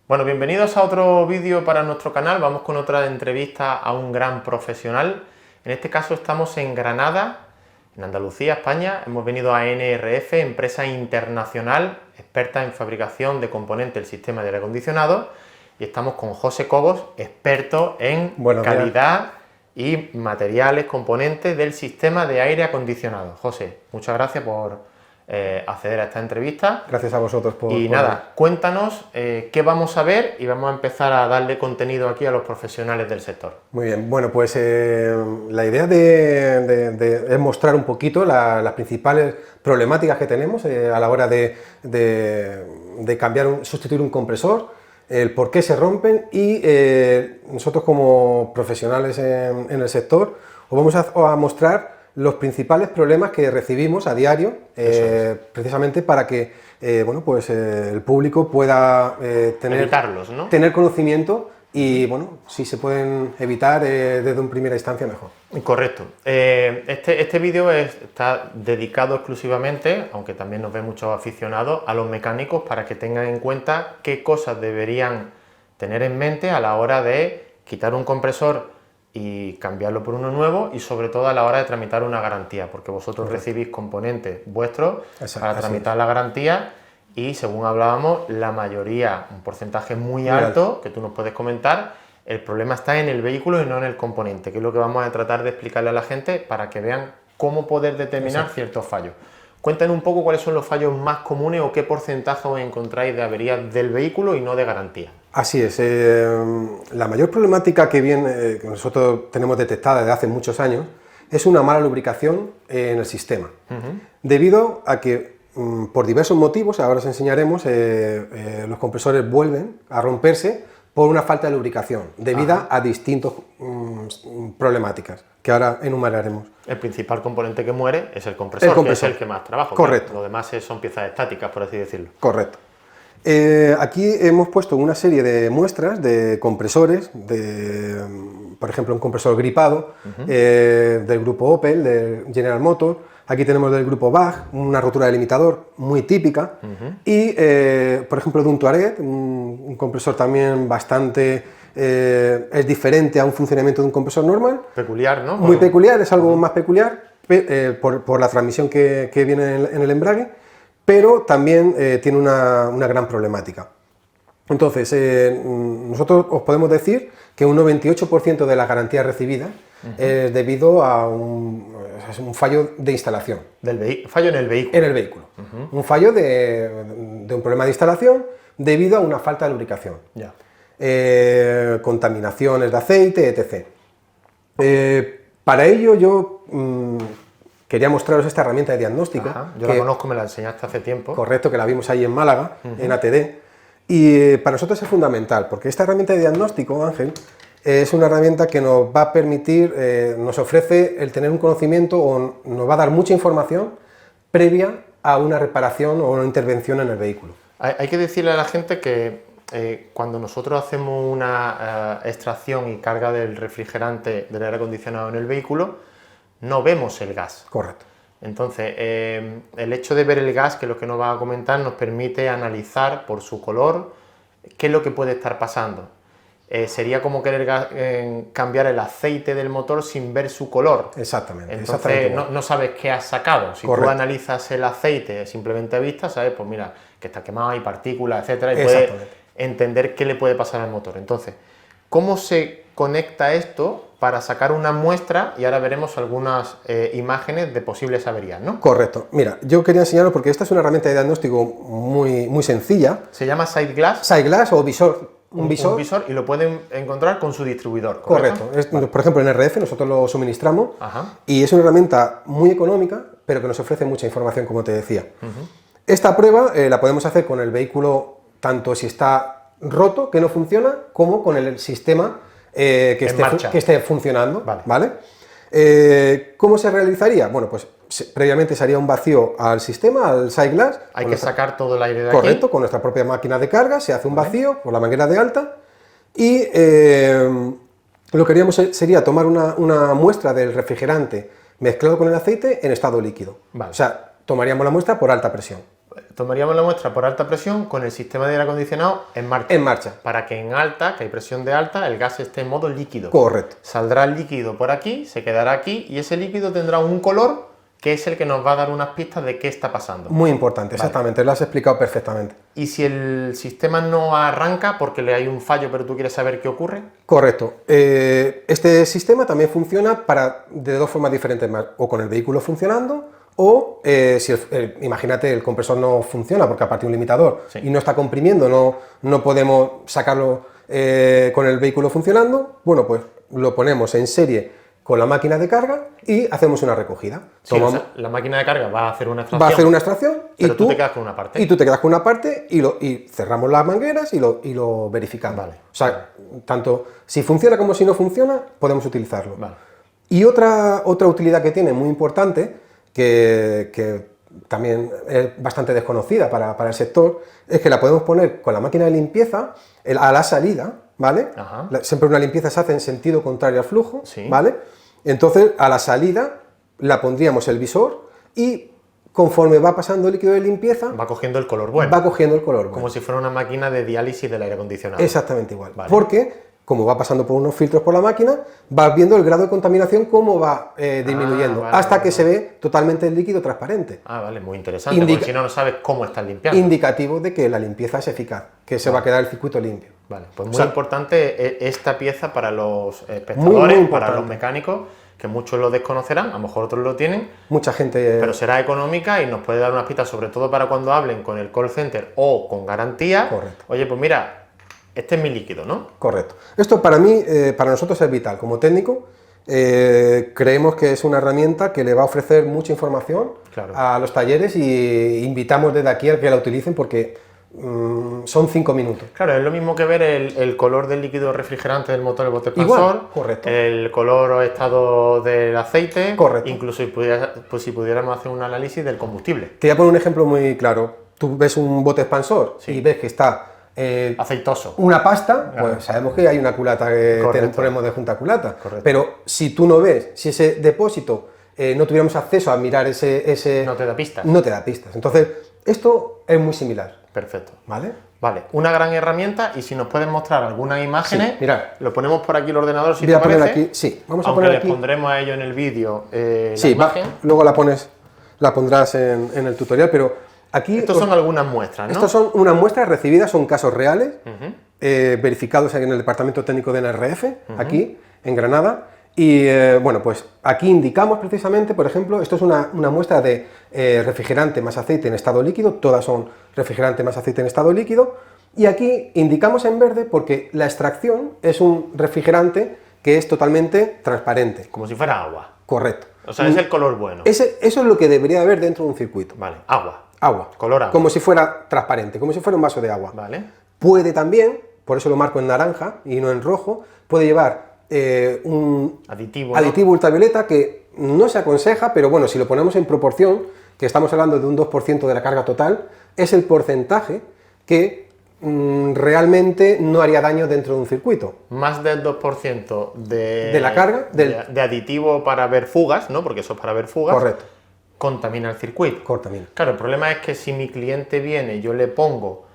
Bueno, bienvenidos a otro vídeo para nuestro canal. Vamos con otra entrevista a un gran profesional. En este caso estamos en Granada, en Andalucía, España. Hemos venido a NRF, empresa internacional, experta en fabricación de componentes del sistema de aire acondicionado. Y estamos con José Cobos, experto en calidad y materiales, componentes del sistema de aire acondicionado. José, muchas gracias por acceder a esta entrevista. Gracias a vosotros por... Y nada, cuéntanos qué vamos a ver y vamos a empezar a darle contenido aquí a los profesionales del sector. Muy bien, bueno, pues la idea es mostrar un poquito las principales problemáticas que tenemos a la hora de sustituir un compresor, el por qué se rompen y nosotros como profesionales en el sector os vamos a mostrar los principales problemas que recibimos a diario, precisamente para que el público pueda evitarlos, ¿no? Tener conocimiento y, bueno, si se pueden evitar desde una primera instancia, mejor. Correcto. Este vídeo está dedicado exclusivamente, aunque también nos ven muchos aficionados, a los mecánicos para que tengan en cuenta qué cosas deberían tener en mente a la hora de quitar un compresor y cambiarlo por uno nuevo, y sobre todo a la hora de tramitar una garantía, porque vosotros recibís componentes vuestros para tramitar la garantía y, según hablábamos, la mayoría, un porcentaje muy alto, que tú nos puedes comentar, el problema está en el vehículo y no en el componente, que es lo que vamos a tratar de explicarle a la gente para que vean cómo poder determinar ciertos fallos. Cuéntanos un poco cuáles son los fallos más comunes o qué porcentaje os encontráis de averías del vehículo y no de garantía. Así es, la mayor problemática que nosotros tenemos detectada desde hace muchos años es una mala lubricación en el sistema, debido a que por diversos motivos, ahora os enseñaremos, los compresores vuelven a romperse por una falta de lubricación, debido a distintas problemáticas que ahora enumeraremos. El principal componente que muere es el compresor, que es el que más trabaja. Correcto. Lo demás son piezas estáticas, por así decirlo. Correcto. Aquí hemos puesto una serie de muestras de compresores, por ejemplo, un compresor gripado del grupo Opel, de General Motors. Aquí tenemos del grupo BAG, una rotura de limitador muy típica. Y, por ejemplo, de un Touareg, un compresor también bastante... es diferente a un funcionamiento de un compresor normal. Peculiar, ¿no? Muy peculiar, es algo más peculiar por la transmisión que viene en el embrague, pero también tiene una gran problemática. Entonces, nosotros os podemos decir que un 98% de la garantía recibida es debido a un fallo de instalación. Fallo en el vehículo. En el vehículo. Un fallo de un problema de instalación debido a una falta de lubricación. Ya. Contaminaciones de aceite, etc. Para ello yo quería mostraros esta herramienta de diagnóstico. Yo la conozco, me la enseñaste hace tiempo. Correcto, que la vimos ahí en Málaga, en ATD. Y para nosotros es fundamental, porque esta herramienta de diagnóstico, Ángel, es una herramienta que nos va a permitir, nos ofrece el tener un conocimiento o nos va a dar mucha información previa a una reparación o una intervención en el vehículo. Hay que decirle a la gente que cuando nosotros hacemos una extracción y carga del refrigerante del aire acondicionado en el vehículo, no vemos el gas. Correcto. Entonces, el hecho de ver el gas, que es lo que nos va a comentar, nos permite analizar por su color qué es lo que puede estar pasando. Sería como querer cambiar el aceite del motor sin ver su color. Exactamente. Entonces, no sabes qué has sacado. Si tú analizas el aceite simplemente a vista, sabes, pues mira, que está quemado, hay partículas, etcétera, y puedes entender qué le puede pasar al motor. Entonces, ¿cómo se conecta esto para sacar una muestra? Y ahora veremos algunas imágenes de posibles averías, ¿no? Correcto. Mira, yo quería enseñaros porque esta es una herramienta de diagnóstico muy sencilla. Se llama Sight Glass. Sight Glass o visor. Un visor, y lo pueden encontrar con su distribuidor. Correcto. Por ejemplo, en RF nosotros lo suministramos y es una herramienta muy económica, pero que nos ofrece mucha información, como te decía. Esta prueba la podemos hacer con el vehículo, tanto si está roto, que no funciona, como con el sistema que esté funcionando. ¿Vale? ¿Cómo se realizaría? Bueno, pues previamente se haría un vacío al sistema, al Sight Glass. Hay que sacar todo el aire de aquí. Correcto, con nuestra propia máquina de carga, se hace un vacío por la manguera de alta y lo que haríamos sería tomar una muestra del refrigerante mezclado con el aceite en estado líquido. O sea, tomaríamos la muestra por alta presión. tomaríamos la muestra por alta presión con el sistema de aire acondicionado en marcha. En marcha. Para que en alta, que hay presión de alta, el gas esté en modo líquido. Correcto. Saldrá el líquido por aquí, se quedará aquí y ese líquido tendrá un color que es el que nos va a dar unas pistas de qué está pasando. Muy importante, exactamente, lo has explicado perfectamente. ¿Y si el sistema no arranca porque le hay un fallo pero tú quieres saber qué ocurre? Correcto. Este sistema también funciona de dos formas diferentes más, o con el vehículo funcionando, o si imagínate el compresor no funciona porque aparte de un limitador y no está comprimiendo, no podemos sacarlo con el vehículo funcionando, bueno, pues lo ponemos en serie con la máquina de carga y hacemos una recogida. Sí, o sea, la máquina de carga va a hacer una extracción. Va a hacer una extracción y tú te quedas con una parte. Y tú te quedas con una parte y cerramos las mangueras y lo verificamos. Vale. O sea, tanto si funciona como si no funciona, podemos utilizarlo. Vale. Y otra utilidad que tiene muy importante, que también es bastante desconocida para el sector, es que la podemos poner con la máquina de limpieza a la salida, ¿vale? Siempre una limpieza se hace en sentido contrario al flujo, ¿vale? Entonces, a la salida la pondríamos el visor y conforme va pasando el líquido de limpieza... Va cogiendo el color bueno. Va cogiendo el color bueno. Como si fuera una máquina de diálisis del aire acondicionado. Exactamente igual. Vale. Porque, como va pasando por unos filtros por la máquina, vas viendo el grado de contaminación cómo va disminuyendo, hasta que se ve totalmente el líquido transparente. Ah, vale, muy interesante, porque si no, no sabes cómo estás limpiando. Indicativo de que la limpieza es eficaz, que se va a quedar el circuito limpio. Vale, pues muy importante esta pieza para los espectadores, para los mecánicos, que muchos lo desconocerán, a lo mejor otros lo tienen. Mucha gente... Pero será económica y nos puede dar unas pistas, sobre todo para cuando hablen con el call center o con garantía. Correcto. Oye, pues mira, este es mi líquido, ¿no? Correcto. Esto para mí, para nosotros es vital. Como técnico, creemos que es una herramienta que le va a ofrecer mucha información a los talleres y invitamos desde aquí a que la utilicen porque son 5 minutos. Claro, es lo mismo que ver el color del líquido refrigerante del motor del bote expansor, correcto. El color o estado del aceite, correcto. Incluso si pudiéramos hacer un análisis del combustible. Te voy a poner un ejemplo muy claro. Tú ves un bote expansor y ves que está aceitoso, una pasta, pues sabemos que hay una culata que ponemos de junta culata. Correcto. Pero si tú no ves, si ese depósito no tuviéramos acceso a mirar ese... No te da pistas. No te da pistas. Entonces, esto es muy similar. Perfecto. ¿Vale? Vale, una gran herramienta y si nos puedes mostrar algunas imágenes, mirad. Lo ponemos por aquí el ordenador si Voy te a poner parece. Aquí, sí, vamos a aunque poner les aquí. Pondremos a ello en el vídeo la imagen. Luego la pondrás en el tutorial, pero aquí... Estos son algunas muestras, ¿no? Estos son unas muestras recibidas, son casos reales, verificados en el Departamento Técnico de NRF, aquí, en Granada. Y bueno, pues aquí indicamos precisamente, por ejemplo, esto es una muestra de refrigerante más aceite en estado líquido, todas son refrigerante más aceite en estado líquido, y aquí indicamos en verde porque la extracción es un refrigerante que es totalmente transparente. Como si fuera agua. Correcto. O sea, es el color bueno. Eso es lo que debería haber dentro de un circuito. Vale, agua. Agua. Color agua. Como si fuera transparente, como si fuera un vaso de agua. Vale. Puede también, por eso lo marco en naranja y no en rojo, puede llevar un aditivo ultravioleta que no se aconseja, pero bueno, si lo ponemos en proporción, que estamos hablando de un 2% de la carga total, es el porcentaje que realmente no haría daño dentro de un circuito. Más del 2% de la carga de aditivo para ver fugas, ¿no? Porque eso es para ver fugas. Correcto. Contamina el circuito. Contamina. Claro, el problema es que si mi cliente viene, yo le pongo,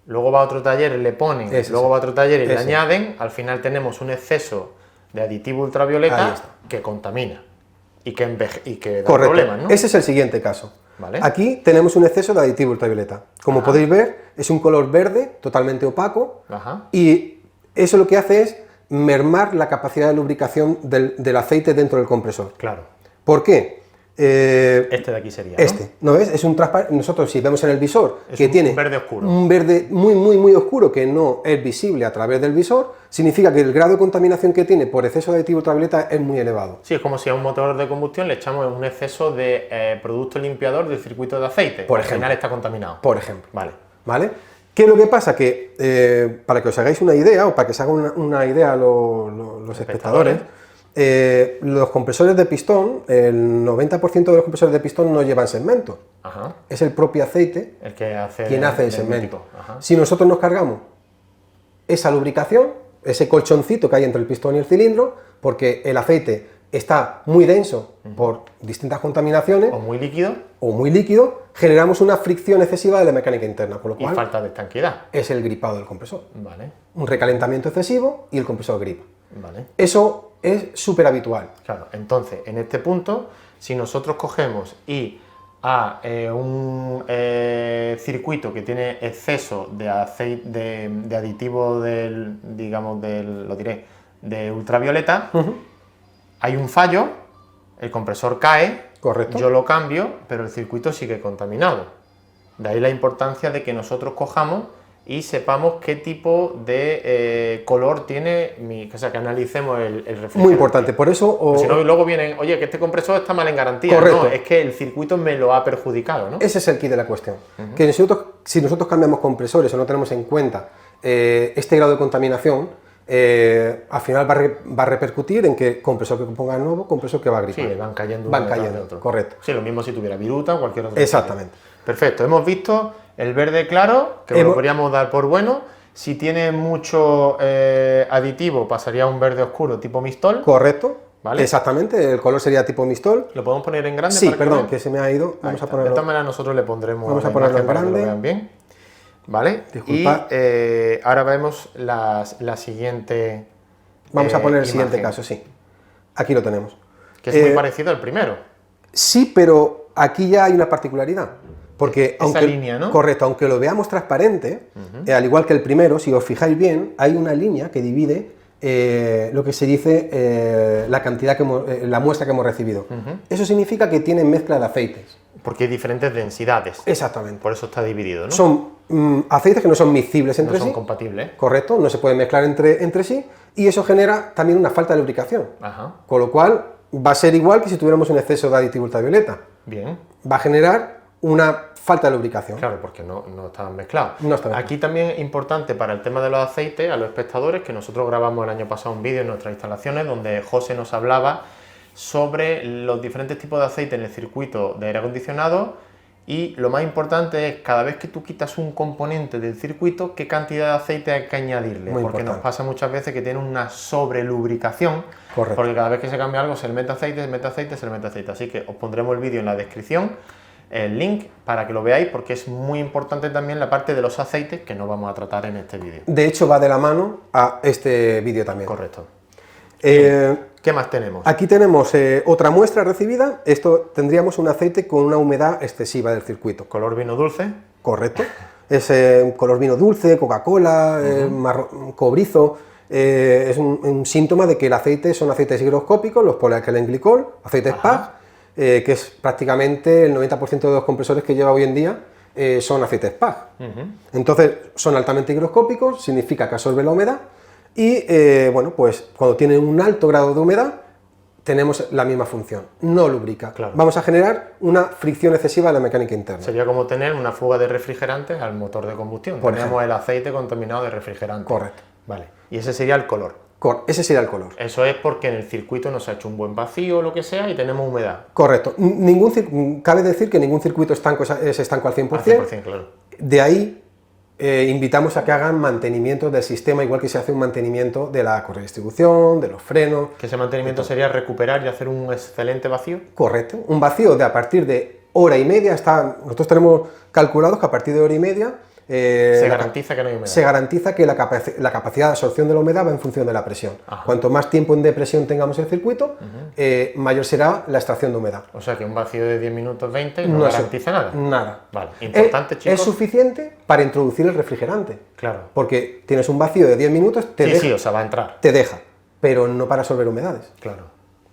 luego va a otro taller y le ponen, luego va a otro taller y le añaden, al final tenemos un exceso de aditivo ultravioleta que contamina y que da problemas, ¿no? Ese es el siguiente caso. ¿Vale? Aquí tenemos un exceso de aditivo ultravioleta. Como podéis ver, es un color verde, totalmente opaco, y eso lo que hace es mermar la capacidad de lubricación del aceite dentro del compresor. Claro. ¿Por qué? Este de aquí sería, ¿no? ¿No ves? Es un transparente. Nosotros si vemos en el visor que tiene un verde oscuro. Un verde muy oscuro que no es visible a través del visor, significa que el grado de contaminación que tiene por exceso de aditivo ultravioleta es muy elevado. Sí, es como si a un motor de combustión le echamos un exceso de producto limpiador del circuito de aceite. Por ejemplo. Al final está contaminado. Por ejemplo. Vale. ¿Qué es lo que pasa? Que para que os hagáis una idea, o para que se hagan una idea los espectadores, los compresores de pistón, el 90% de los compresores de pistón no llevan segmento. Es el propio aceite quien hace el segmento. Si nosotros nos cargamos esa lubricación, ese colchoncito que hay entre el pistón y el cilindro, porque el aceite está muy denso por distintas contaminaciones o muy líquido, generamos una fricción excesiva de la mecánica interna, con lo cual y falta de estanquidad. Es el gripado del compresor. Vale. Un recalentamiento excesivo y el compresor gripa. Vale. Eso es súper habitual. Claro, entonces, en este punto, si nosotros cogemos y a un circuito que tiene exceso de aceite, de aditivo de ultravioleta, hay un fallo, el compresor cae, correcto, yo lo cambio, pero el circuito sigue contaminado. De ahí la importancia de que nosotros cojamos y sepamos qué tipo de color tiene, o sea, que analicemos el refrigerante. Muy importante, por eso... Pues si no, luego vienen, oye, que este compresor está mal en garantía. Correcto. No, es que el circuito me lo ha perjudicado, ¿no? Ese es el kit de la cuestión. Que si nosotros cambiamos compresores o no tenemos en cuenta este grado de contaminación, al final va a repercutir en que compresor que ponga nuevo, compresor que va a gripar. Sí, van cayendo otro. Correcto. Sí, lo mismo si tuviera viruta o cualquier otro. Exactamente. Perfecto, hemos visto el verde claro, que lo podríamos dar por bueno. Si tiene mucho aditivo, pasaría a un verde oscuro tipo Mistol. Correcto. ¿Vale? Exactamente, el color sería tipo Mistol. ¿Lo podemos poner en grande? Sí, perdón, que se me ha ido. Vamos a ponerlo. De todas maneras nosotros le pondremos. Vamos a ponerlo en grande. Para que lo vean bien. ¿Vale? Disculpa. Y ahora vemos la siguiente. Vamos a poner el siguiente caso, sí. Aquí lo tenemos. Que es muy parecido al primero. Sí, pero aquí ya hay una particularidad. Porque esa línea, ¿no? Correcto, aunque lo veamos transparente, al igual que el primero, si os fijáis bien, hay una línea que divide lo que se dice la cantidad la muestra que hemos recibido. Eso significa que tiene mezcla de aceites. Porque hay diferentes densidades. Exactamente. Por eso está dividido, ¿no? Son aceites que no son miscibles entre sí. No son compatibles. Correcto, no se pueden mezclar entre sí, y eso genera también una falta de lubricación. Ajá. Con lo cual va a ser igual que si tuviéramos un exceso de aditivo ultravioleta. Bien. Va a generar una falta de lubricación. Claro, porque no están mezclados. No están Aquí también es importante para el tema de los aceites, a los espectadores, que nosotros grabamos el año pasado un vídeo en nuestras instalaciones donde José nos hablaba sobre los diferentes tipos de aceite en el circuito de aire acondicionado, y lo más importante es, cada vez que tú quitas un componente del circuito, qué cantidad de aceite hay que añadirle. Muy porque importante. Nos pasa muchas veces que tiene una sobrelubricación. Correcto. Porque cada vez que se cambia algo se le mete aceite, se le mete aceite, se le mete aceite. Así que os pondremos el vídeo en la descripción, el link, para que lo veáis, porque es muy importante también la parte de los aceites, que no vamos a tratar en este vídeo. De hecho, va de la mano a este vídeo también. Correcto. ¿Qué más tenemos? Aquí tenemos otra muestra recibida. Esto tendríamos un aceite con una humedad excesiva del circuito. ¿Color vino dulce? Correcto. Es color vino dulce, Coca-Cola, cobrizo. Es un síntoma de que el aceite son aceites higroscópicos, los polialquilenglicol, aceites PAG, que es prácticamente el 90% de los compresores que lleva hoy en día son aceites PAG. Entonces, son altamente higroscópicos, significa que absorben la humedad. Y bueno, pues cuando tienen un alto grado de humedad, tenemos la misma función, no lubrica. Claro. Vamos a generar una fricción excesiva de la mecánica interna. Sería como tener una fuga de refrigerantes al motor de combustión. Tenemos el aceite contaminado de refrigerante. Correcto. Vale. Y ese sería el color. Ese sería el color. Eso es porque en el circuito nos ha hecho un buen vacío o lo que sea y tenemos humedad. Correcto. Cabe decir que ningún circuito estanco es estanco al 100%. Al 100%, claro. De ahí invitamos a que hagan mantenimiento del sistema, igual que se hace un mantenimiento de la corredistribución, de los frenos. Que ese mantenimiento sería recuperar y hacer un excelente vacío. Correcto. Un vacío de a partir de hora y media. Nosotros tenemos calculados que a partir de hora y media se garantiza que no hay humedad. Se garantiza que la capacidad de absorción de la humedad va en función de la presión. Ajá. Cuanto más tiempo en depresión tengamos el circuito, mayor será la extracción de humedad. O sea que un vacío de 10 minutos 20 no garantiza nada. Nada. Vale. Importante, chicos. Es suficiente para introducir el refrigerante. Claro. Porque tienes un vacío de 10 minutos, sí, o sea, va a entrar. Te deja, pero no para absorber humedades. Claro.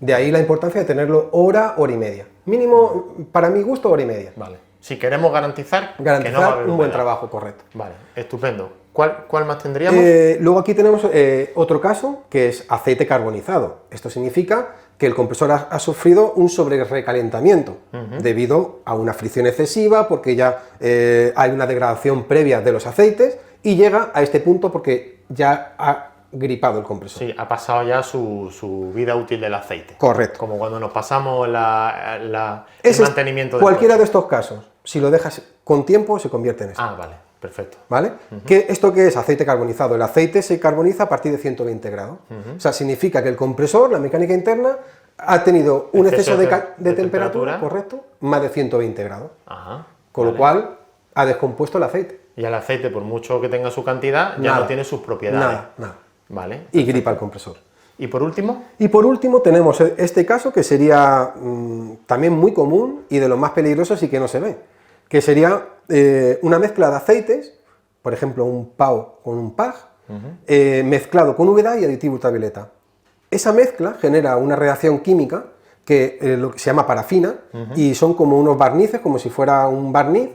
De ahí la importancia de tenerlo hora y media. Mínimo, para mi gusto, hora y media. Vale. Si queremos garantizar que no va a haber un buen trabajo, correcto. Vale, estupendo. ¿Cuál más tendríamos? Luego aquí tenemos otro caso, que es aceite carbonizado. Esto significa que el compresor ha sufrido un sobrerecalentamiento debido a una fricción excesiva, porque ya hay una degradación previa de los aceites, y llega a este punto porque ya ha gripado el compresor. Sí, ha pasado ya su vida útil del aceite. Correcto. Como cuando nos pasamos el mantenimiento del cualquiera coche. de estos casos, si lo dejas con tiempo, se convierte en esto. Ah, vale, perfecto. ¿Vale? ¿Esto qué es? Aceite carbonizado. El aceite se carboniza a partir de 120 grados. O sea, significa que el compresor, la mecánica interna, ha tenido un exceso de temperatura, temperatura, correcto, más de 120 grados. Ajá, con lo cual ha descompuesto el aceite. Y el aceite, por mucho que tenga su cantidad, ya no tiene sus propiedades. Nada. Vale. Y gripa el compresor. ¿Y por último? Y por último tenemos este caso que sería también muy común y de los más peligrosos y que no se ve, que sería una mezcla de aceites, por ejemplo un PAO con un PAG, mezclado con UV y aditivo ultravioleta. Esa mezcla genera una reacción química que lo que se llama parafina y son como unos barnices, como si fuera un barniz,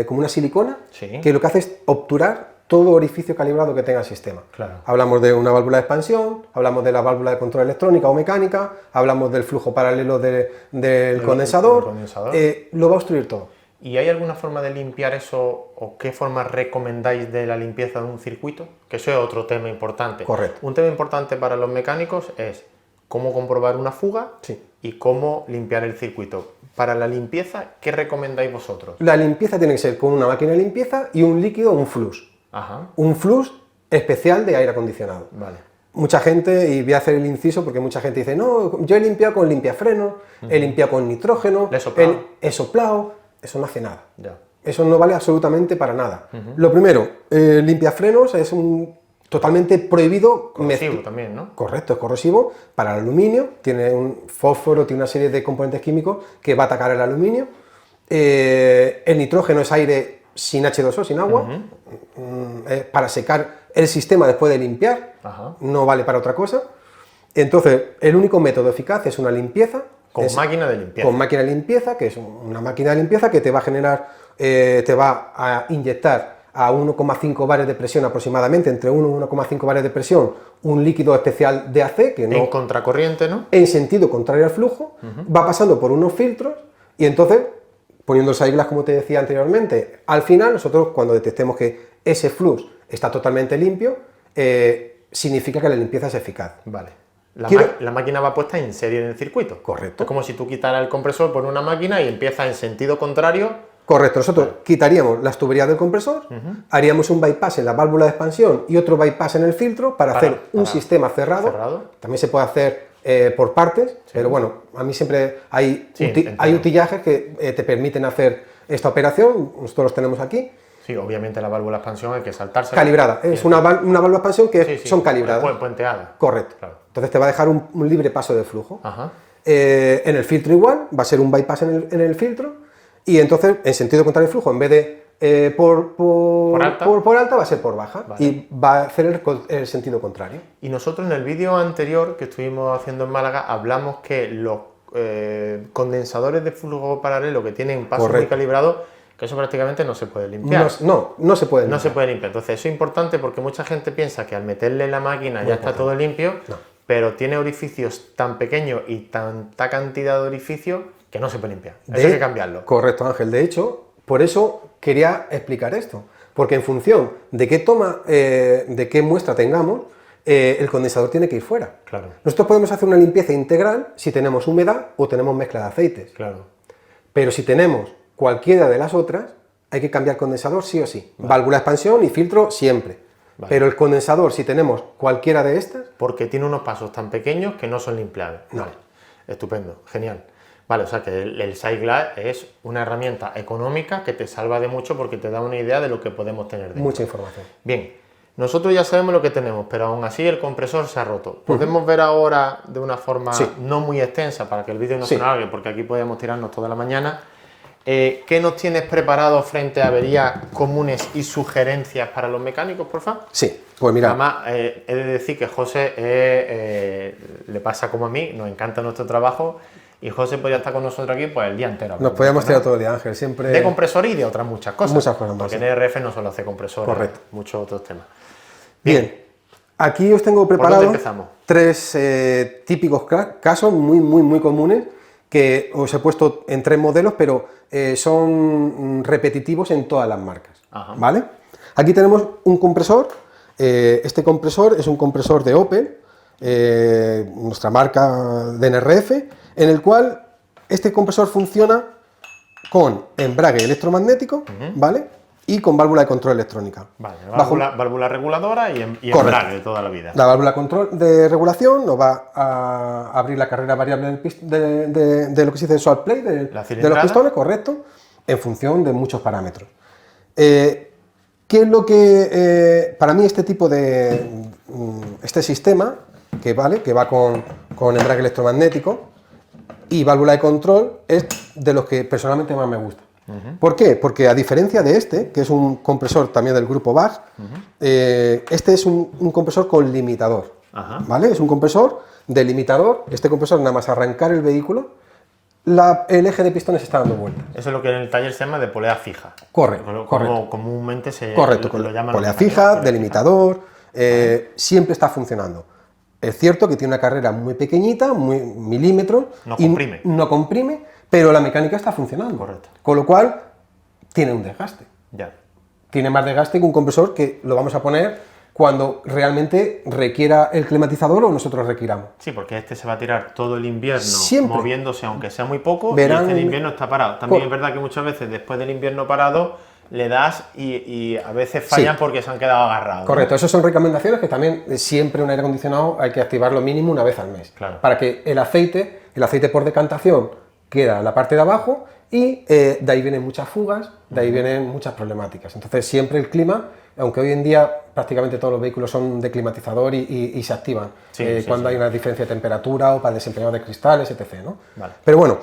como una silicona, que lo que hace es obturar todo orificio calibrado que tenga el sistema. Claro. Hablamos de una válvula de expansión, hablamos de la válvula de control electrónica o mecánica, hablamos del flujo paralelo del condensador, lo va a obstruir todo. ¿Y hay alguna forma de limpiar eso o qué forma recomendáis de la limpieza de un circuito? Que eso es otro tema importante. Correcto. Un tema importante para los mecánicos es cómo comprobar una fuga y cómo limpiar el circuito. Para la limpieza, ¿qué recomendáis vosotros? La limpieza tiene que ser con una máquina de limpieza y un líquido, un flux. Ajá. Un flux especial de aire acondicionado. Vale. Mucha gente, y voy a hacer el inciso porque mucha gente dice, no, yo he limpiado con limpiafrenos, he limpiado con nitrógeno, he soplado, eso no hace nada. Ya. Eso no vale absolutamente para nada. Lo primero, limpiafrenos es totalmente prohibido. Corrosivo también, ¿no? Correcto, es corrosivo para el aluminio, tiene un fósforo, tiene una serie de componentes químicos que va a atacar el aluminio. El nitrógeno es aire sin H2O, sin agua, para secar el sistema después de limpiar, no vale para otra cosa. Entonces, el único método eficaz es una limpieza. Con máquina de limpieza. Con máquina de limpieza, que es una máquina de limpieza que te va a generar, te va a inyectar a 1,5 bares de presión aproximadamente, entre 1 y 1,5 bares de presión, un líquido especial de AC, que no... En contracorriente, ¿no? En sentido contrario al flujo, va pasando por unos filtros y entonces, poniendo el eyeglass como te decía anteriormente, al final nosotros cuando detectemos que ese flux está totalmente limpio, significa que la limpieza es eficaz. Vale. La máquina va puesta en serie en el circuito. Correcto. Es como si tú quitaras el compresor por una máquina y empieza en sentido contrario. Correcto, nosotros quitaríamos las tuberías del compresor, haríamos un bypass en la válvula de expansión y otro bypass en el filtro para hacer un sistema cerrado. También se puede hacer por partes, pero bueno, a mí siempre hay utillajes que te permiten hacer esta operación, nosotros los tenemos aquí. Sí, obviamente la válvula de expansión hay que saltarse. Calibrada, es una válvula de expansión que son calibradas. Puenteadas. Correcto. Claro. Entonces te va a dejar un libre paso de flujo. Ajá. En el filtro igual, va a ser un bypass en el filtro. Y entonces, en sentido contrario al flujo, en vez de por alta, va a ser por baja. Vale. Y va a hacer el sentido contrario. Y nosotros en el vídeo anterior que estuvimos haciendo en Málaga, hablamos que los condensadores de flujo paralelo que tienen pasos muy calibrados, que eso prácticamente no se puede limpiar. No se puede limpiar. No se puede limpiar. Entonces eso es importante porque mucha gente piensa que al meterle en la máquina ya está todo limpio, pero tiene orificios tan pequeños y tanta cantidad de orificios que no se puede limpiar. Eso hay que cambiarlo. Correcto, Ángel. De hecho, por eso quería explicar esto. Porque en función de qué muestra tengamos, el condensador tiene que ir fuera. Claro. Nosotros podemos hacer una limpieza integral si tenemos humedad o tenemos mezcla de aceites. Claro. Pero si tenemos cualquiera de las otras, hay que cambiar condensador sí o sí. Vale. Válvula de expansión y filtro siempre. Vale. Pero el condensador, si tenemos cualquiera de estas... Porque tiene unos pasos tan pequeños que no son limpiables. No. Vale. Estupendo, genial. Vale, o sea que el eyeglass es una herramienta económica que te salva de mucho porque te da una idea de lo que podemos tener dentro. Mucha información. Bien, nosotros ya sabemos lo que tenemos, pero aún así el compresor se ha roto. Podemos ver ahora de una forma no muy extensa para que el vídeo no se alargue, porque aquí podemos tirarnos toda la mañana. ¿Qué nos tienes preparado frente a averías comunes y sugerencias para los mecánicos, por favor? Sí, pues mira. Además, he de decir que José le pasa como a mí, nos encanta nuestro trabajo y José podría estar con nosotros aquí pues el día entero. Nos podíamos tirar todo el día, Ángel, siempre... De compresor y de otras muchas cosas. Muchas cosas más. Porque en RF no solo hace compresor, muchos otros temas. Bien, aquí os tengo preparado 3 típicos casos muy comunes que os he puesto en 3 modelos, pero son repetitivos en todas las marcas. ¿Vale? Aquí tenemos un compresor. Este compresor es un compresor de Opel, nuestra marca de NRF, en el cual este compresor funciona con embrague electromagnético, ¿vale? y con válvula de control electrónica. Vale, válvula reguladora y embrague de toda la vida. La válvula control de regulación nos va a abrir la carrera variable de lo que se dice swap play, de los pistones, correcto, en función de muchos parámetros. ¿Qué es lo que, para mí este tipo de, este sistema, que va con embrague electromagnético y válvula de control, es de los que personalmente más me gusta? ¿Por qué? Porque a diferencia de este, que es un compresor también del grupo BASF, este es un compresor con limitador, ¿vale? Es un compresor de limitador. Este compresor, nada más arrancar el vehículo, el eje de pistones está dando vueltas. Eso es lo que en el taller se llama de polea fija. Correcto. Como comúnmente lo llaman. Polea fija, delimitador, siempre está funcionando. Es cierto que tiene una carrera muy pequeñita, muy milímetros, no comprime, pero la mecánica está funcionando. Correcto. Con lo cual, tiene un desgaste. Ya. Tiene más desgaste que un compresor que lo vamos a poner cuando realmente requiera el climatizador o nosotros requiramos. Sí, porque este se va a tirar todo el invierno siempre moviéndose, aunque sea muy poco, y este invierno está parado. También es verdad que muchas veces después del invierno parado le das y a veces fallan porque se han quedado agarrados. Correcto, esas son recomendaciones que también siempre un aire acondicionado hay que activarlo mínimo una vez al mes. Claro. Para que el aceite por decantación queda en la parte de abajo y de ahí vienen muchas fugas, de ahí vienen muchas problemáticas. Entonces siempre el clima, aunque hoy en día prácticamente todos los vehículos son de climatizador y se activan cuando hay una diferencia de temperatura o para el desempeñado de cristales, etc., ¿no? Vale. Pero bueno,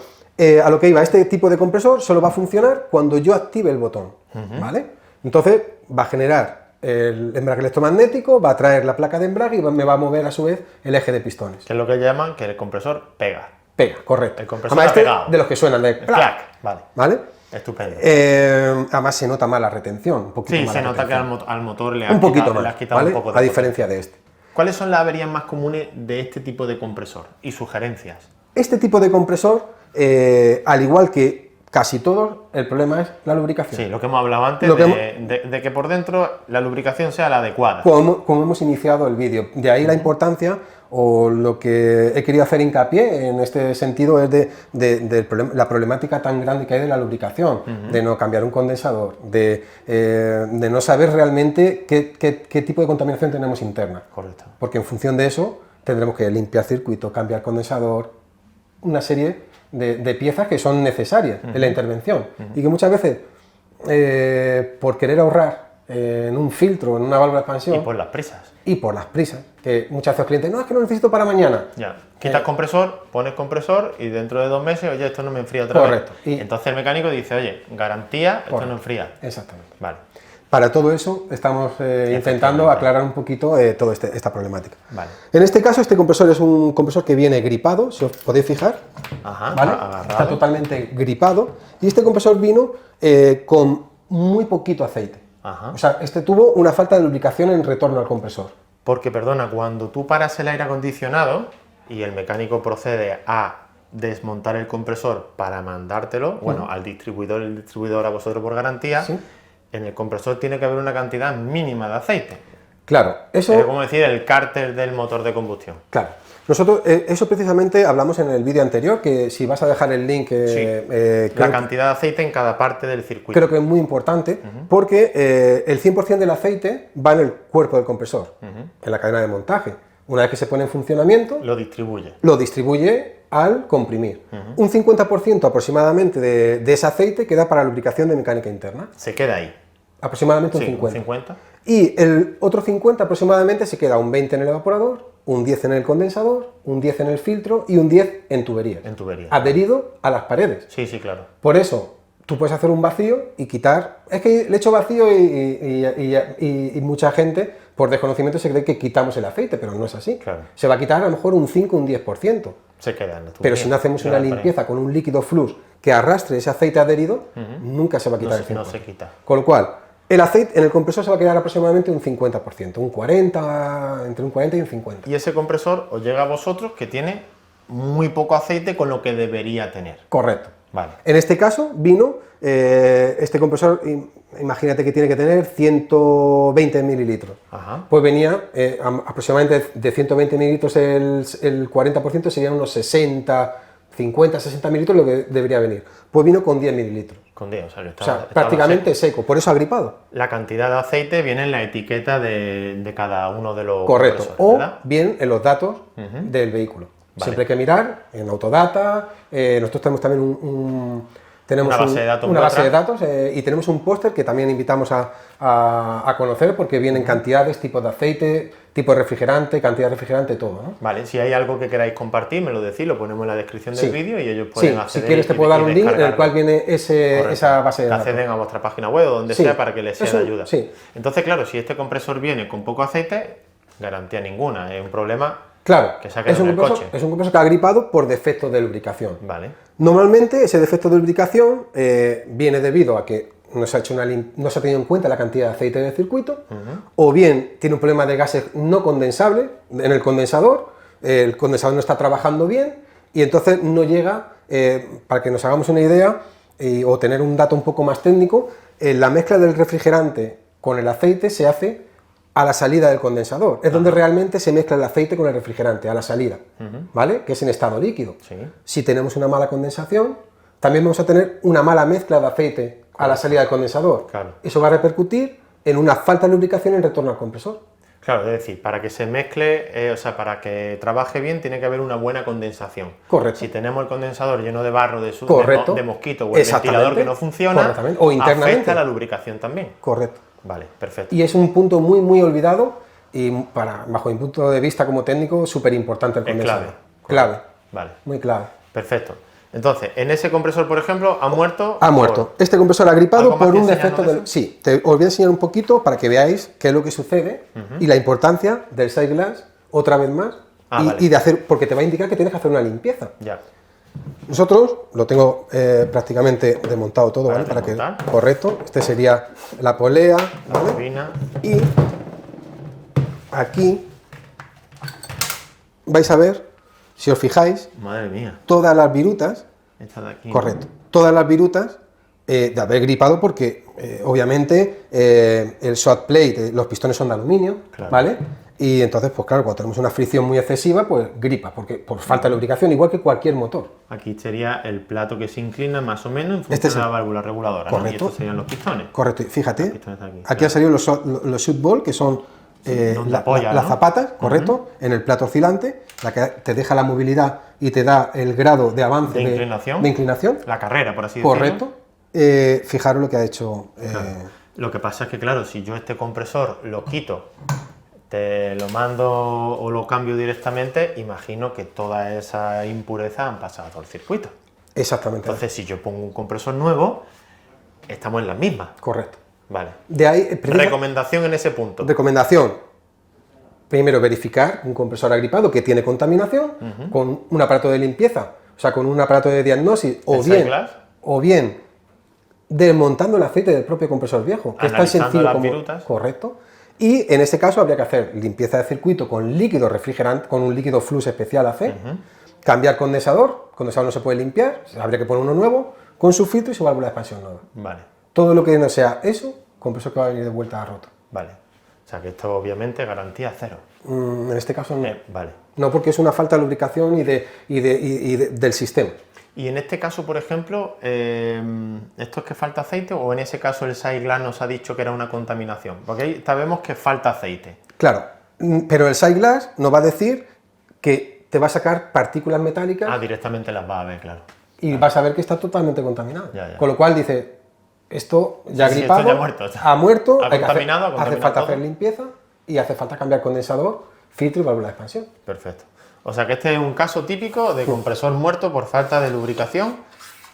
a lo que iba, este tipo de compresor solo va a funcionar cuando yo active el botón, ¿vale? Entonces va a generar el embrague electromagnético, va a traer la placa de embrague y me va a mover a su vez el eje de pistones. Que es lo que llaman que el compresor pega. Pega, correcto. El compresor además, pegado. De los que suenan de clac. Vale. Estupendo. Además se nota más la retención, un poquito más. Sí, se nota que al motor le has quitado un poco de a diferencia de este. ¿Cuáles son las averías más comunes de este tipo de compresor y sugerencias? Este tipo de compresor, al igual que casi todos, el problema es la lubricación. Sí, lo que hemos hablado antes, de que por dentro la lubricación sea la adecuada. Como hemos iniciado el vídeo. De ahí la importancia, o lo que he querido hacer hincapié en este sentido, es de la problemática tan grande que hay de la lubricación, de no cambiar un condensador, de no saber realmente qué tipo de contaminación tenemos interna. Correcto. Porque en función de eso tendremos que limpiar circuito, cambiar condensador, una serie de piezas que son necesarias en la intervención y que muchas veces por querer ahorrar en un filtro, en una válvula de expansión y por las prisas, que muchas veces los clientes, no, es que lo necesito para mañana. Ya, quitas compresor, pones compresor y dentro de 2 meses, oye, esto no me enfría otra vez. Y entonces el mecánico dice, oye, garantía, esto no enfría. Exactamente. Vale. Para todo eso estamos intentando aclarar un poquito toda esta problemática. Vale. En este caso, este compresor es un compresor que viene gripado, si os podéis fijar. ¿Vale? Está totalmente gripado. Y este compresor vino con muy poquito aceite. O sea, este tuvo una falta de lubricación en retorno al compresor. Porque, perdona, cuando tú paras el aire acondicionado y el mecánico procede a desmontar el compresor para mandártelo, al distribuidor, el distribuidor a vosotros por garantía, en el compresor tiene que haber una cantidad mínima de aceite. Claro, eso... Es como decir el cárter del motor de combustión. Claro. Nosotros, eso precisamente hablamos en el vídeo anterior, que si vas a dejar el link... la cantidad de aceite en cada parte del circuito. Creo que es muy importante, porque el 100% del aceite va en el cuerpo del compresor, en la cadena de montaje. Una vez que se pone en funcionamiento... Lo distribuye al comprimir. Un 50% aproximadamente de ese aceite queda para lubricación de mecánica interna. Se queda ahí. Aproximadamente un 50. Y el otro 50 aproximadamente se queda un 20 en el evaporador, un 10 en el condensador, un 10 en el filtro y un 10 en tuberías. Adherido a las paredes. Sí, claro. Por eso, tú puedes hacer un vacío y quitar... Es que le echo vacío y mucha gente, por desconocimiento, se cree que quitamos el aceite, pero no es así. Claro. Se va a quitar a lo mejor un 5 o un 10%. Se queda en la tubería. Pero si no hacemos una limpieza con un líquido flux que arrastre ese aceite adherido, nunca se va a quitar el 5%. No se quita. Con lo cual, el aceite en el compresor se va a quedar aproximadamente un 50%, un 40, entre un 40 y un 50. Y ese compresor os llega a vosotros que tiene muy poco aceite con lo que debería tener. Correcto. Vale. En este caso vino, este compresor, imagínate que tiene que tener 120 mililitros. Pues venía aproximadamente de 120 mililitros, el 40% serían unos 60, 50, 60 mililitros lo que debería venir. Pues vino con 10 mililitros. Con 10, o sea, que O sea, prácticamente seco, por eso agripado. La cantidad de aceite viene en la etiqueta de cada uno de los Correcto, compresores, o ¿verdad? bien en los datos del vehículo. Vale. Siempre hay que mirar en Autodata, nosotros tenemos también tenemos una base de datos y tenemos un póster que también invitamos a conocer porque vienen cantidades, tipos de aceite, tipo de refrigerante, cantidad de refrigerante, todo, ¿no? Vale, si hay algo que queráis compartir, me lo decís, lo ponemos en la descripción del vídeo y ellos pueden acceder. Si quieres te puedo dar un link en el cual viene esa base de datos. Acceden a vuestra página web o donde sea para que les sea de ayuda. Sí. Entonces, claro, si este compresor viene con poco aceite, garantía ninguna, es un problema. Claro, que se ha quedado en el coche. Es un compresor que ha gripado por defecto de lubricación. Vale. Normalmente ese defecto de lubricación viene debido a que no se ha tenido en cuenta la cantidad de aceite del circuito, o bien tiene un problema de gases no condensables en el condensador no está trabajando bien y entonces no llega, para que nos hagamos una idea o tener un dato un poco más técnico, la mezcla del refrigerante con el aceite se hace a la salida del condensador, es donde realmente se mezcla el aceite con el refrigerante, a la salida, ¿vale? Que es en estado líquido. Sí. Si tenemos una mala condensación, también vamos a tener una mala mezcla de aceite a la salida del condensador. Claro. Eso va a repercutir en una falta de lubricación en retorno al compresor. Claro, es decir, para que se mezcle, o sea, para que trabaje bien, tiene que haber una buena condensación. Correcto. Si tenemos el condensador lleno de barro, de mosquito o el Exactamente. ventilador que no funciona, o internamente, afecta la lubricación también. Correcto. Vale, perfecto. Y es un punto muy, muy olvidado y, bajo mi punto de vista como técnico, súper importante el condensador. Clave. Clave. Vale. Muy clave. Perfecto. Entonces, en ese compresor, por ejemplo, ha muerto. Ha muerto. Este compresor ha gripado por un defecto del. Sí, os voy a enseñar un poquito para que veáis qué es lo que sucede y la importancia del side glass, otra vez más, y de hacer, porque te va a indicar que tienes que hacer una limpieza. Ya. Nosotros lo tengo prácticamente desmontado todo, ¿vale? Para que, correcto. Este sería la polea, la ¿vale? bobina. Y aquí vais a ver, si os fijáis, madre mía, todas las virutas, esta de aquí, correcto, todas las virutas de haber gripado porque obviamente el shot plate, los pistones son de aluminio, claro. ¿vale? Y entonces, pues claro, cuando tenemos una fricción muy excesiva, pues gripa, porque por falta de lubricación, igual que cualquier motor. Aquí sería el plato que se inclina más o menos en función de la válvula reguladora, ¿no? Y estos serían los pistones. Correcto, y fíjate, aquí claro. han salido los shoot ball, que son las zapatas, correcto, en el plato oscilante, la que te deja la movilidad y te da el grado de avance de inclinación. La carrera, por así decirlo. Correcto. Fijaros lo que ha hecho. Claro. Lo que pasa es que, claro, si yo este compresor lo quito, te lo mando o lo cambio directamente, imagino que toda esa impureza han pasado por el circuito. Exactamente. Entonces, si yo pongo un compresor nuevo, estamos en las mismas. Correcto. Vale. De ahí, recomendación en ese punto. Recomendación. Primero, verificar un compresor agripado que tiene contaminación con un aparato de limpieza, o sea, con un aparato de diagnosis, o bien desmontando el aceite del propio compresor viejo, que es tan sencillo las como virutas. Correcto. Y en este caso habría que hacer limpieza de circuito con líquido refrigerante, con un líquido flux especial AC, cambiar condensador no se puede limpiar, habría que poner uno nuevo, con su filtro y su válvula de expansión nueva. Vale. Todo lo que no sea eso, compresor que va a venir de vuelta a roto. Vale. O sea que esto obviamente garantía cero. En este caso no. Vale. No, porque es una falta de lubricación y del sistema. Y en este caso, por ejemplo, ¿esto es que falta aceite o en ese caso el side glass nos ha dicho que era una contaminación? Porque ahí sabemos que falta aceite. Claro, pero el side glass nos va a decir que te va a sacar partículas metálicas. Directamente las va a ver, claro. Y vas a ver que está totalmente contaminado. Ya. Con lo cual dice, esto ya ha gripado, esto ya ha muerto. Ha muerto, Hace falta hacer limpieza y hace falta cambiar condensador, filtro y válvula de expansión. Perfecto. O sea que este es un caso típico de compresor muerto por falta de lubricación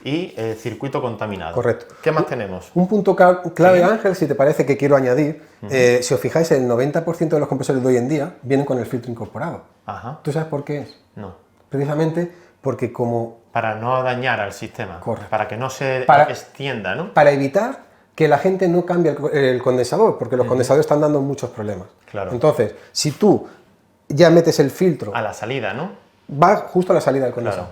y circuito contaminado. Correcto. ¿Qué más tenemos? Un punto clave, Ángel, si te parece que quiero añadir, si os fijáis, el 90% de los compresores de hoy en día vienen con el filtro incorporado. Ajá. ¿Tú sabes por qué es? No. Precisamente porque como... Para no dañar al sistema. Correcto. Para que no se extienda, ¿no? Para evitar que la gente no cambie el condensador, porque los condensadores están dando muchos problemas. Claro. Entonces, si tú ya metes el filtro... A la salida, ¿no? Va justo a la salida del condensador.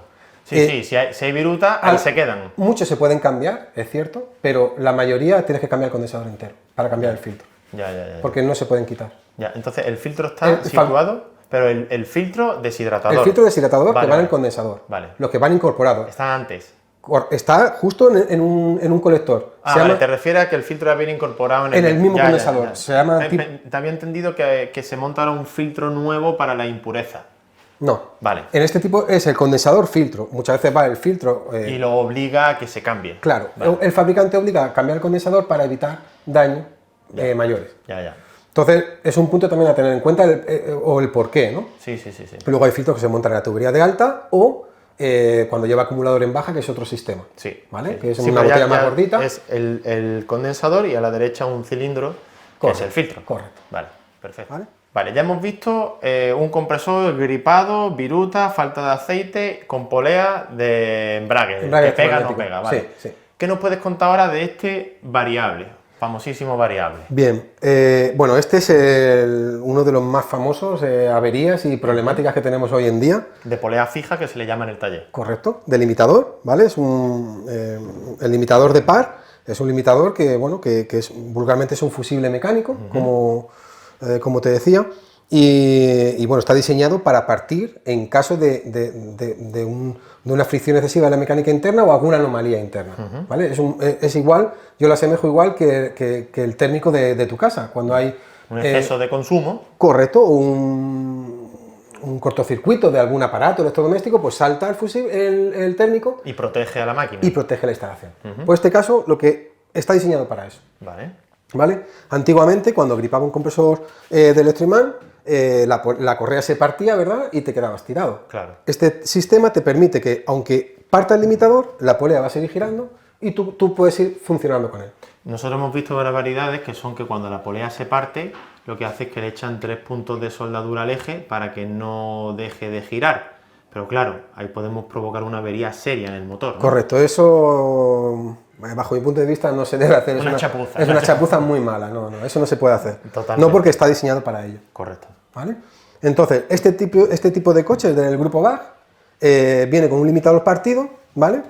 Claro. Sí, si hay viruta, ahí se quedan. Muchos se pueden cambiar, es cierto, pero la mayoría tienes que cambiar el condensador entero para cambiar el filtro. Ya. Porque no se pueden quitar. Ya, entonces el filtro está situado... Pero el filtro deshidratador. El filtro deshidratador Vale, que va en vale. el condensador. Vale. Los que van incorporados. Está antes. Está justo en un colector. Ah, vale, te refieres a que el filtro ya viene incorporado en el mismo condensador. Ya. Se llama Te había entendido que se monta ahora un filtro nuevo para la impureza. No. Vale. En este tipo es el condensador filtro. Muchas veces va el filtro. Y lo obliga a que se cambie. Claro. Vale. El fabricante obliga a cambiar el condensador para evitar daños mayores. Ya. Entonces, es un punto también a tener en cuenta el porqué, ¿no? Sí. Luego hay filtros que se montan en la tubería de alta o cuando lleva acumulador en baja, que es otro sistema. Sí. ¿Vale? Sí. Que es Sí, una pero botella más gordita. Es el condensador y a la derecha un cilindro que es el filtro. Correcto. Vale, perfecto. ¿Vale? Vale, ya hemos visto un compresor gripado, viruta, falta de aceite, con polea de embrague que pega o no pega. Vale. Sí. ¿Qué nos puedes contar ahora de este variable, famosísimo variable? Bien, bueno, este es uno de los más famosos averías y problemáticas que tenemos hoy en día. De polea fija, que se le llama en el taller. Correcto, de limitador, ¿vale? Es el limitador de par, es un limitador que, bueno, que vulgarmente es un fusible mecánico, como te decía, y bueno, está diseñado para partir en caso de una fricción excesiva de la mecánica interna o alguna anomalía interna, ¿vale? Es igual, yo lo asemejo igual que el térmico de tu casa, cuando hay... Un exceso de consumo. Correcto, un cortocircuito de algún aparato electrodoméstico, pues salta el térmico Y protege a la máquina. y protege la instalación. Pues este caso, lo que está diseñado para eso. ¿Vale? Antiguamente, cuando gripaba un compresor de electroimán, la correa se partía, ¿verdad? Y te quedabas tirado. Claro. Este sistema te permite que, aunque parta el limitador, la polea va a seguir girando y tú puedes ir funcionando con él. Nosotros hemos visto barbaridades que son que cuando la polea se parte, lo que hace es que le echan 3 puntos de soldadura al eje para que no deje de girar. Pero claro, ahí podemos provocar una avería seria en el motor, ¿no? Correcto, eso, bajo mi punto de vista, no se debe hacer. Chapuza. Es una chapuza muy mala, no, eso no se puede hacer. Totalmente. No porque está diseñado para ello. Correcto. ¿Vale? Entonces, este tipo de coches del grupo BAG viene con un limitador partido, ¿vale?